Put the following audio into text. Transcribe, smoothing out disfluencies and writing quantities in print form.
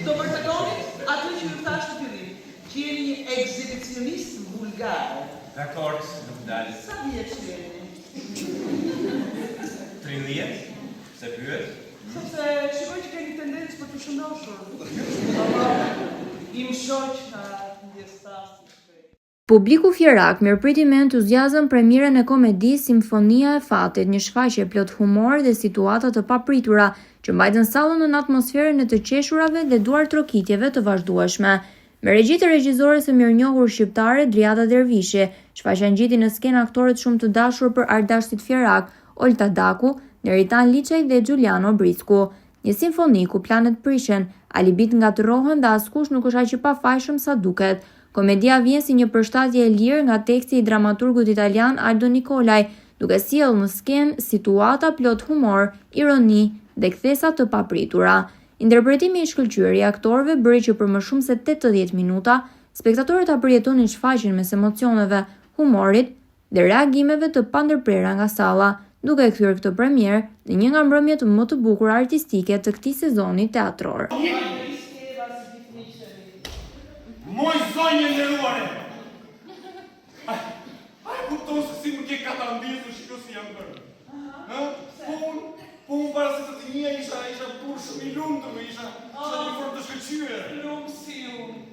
Do vërtetoni atë që ju thash në fillim, që jeni një ekzibicionist vulgar. Dakord, nuk dalë. Sa vjeç jeni? 13, se pyet? Sepse shikoj që keni tendencë për të shëndoshur. Im shoq na ndjestasi. Publiku fjerak mirëpriti me entuziazëm premierën e komedisë Simfonia e Fatit, një shfaqje plot humor dhe situata të papritura që mbajtën sallën në atmosferën e të qeshurave dhe duar trokitjeve të vazhdueshme. Me regji të regjizores së mirënjohur shqiptare Driada Dervishi, shfaqja ngjiti në skenë aktorët shumë të dashur për ardashtit fjerak, Olta Daku, Neritan Liçaj dhe Giuliano Brisku. Një simfoni ku planet prishen, alibit ngatërohen dhe askush nuk është aq i pafajshëm sa duket. Komedia vjen si një përshtatje e lirë nga teksti i dramaturgut italian Aldo Nicolai, duke sjellë në skenë situata plot humor, ironi dhe kthesa të papritura. Interpretimi i shkëlqyer i aktorëve bëri që për më shumë se 80 minuta, spektatorët ta përjetonin shfaqjen mes emocioneve, humorit dhe reagimeve të pandërprera nga salla, duke kthyer këtë premierë në një nga mbrëmjet më të bukura artistike të këtij sezoni teatror. Moj zonjë nderuare! Ai kupton se si më ke katambisur shiko si jam bërë. Po unë para se të të njëja isha burë shumë i lumtur, isha një formë të shkëlqyer. Lumë si unë.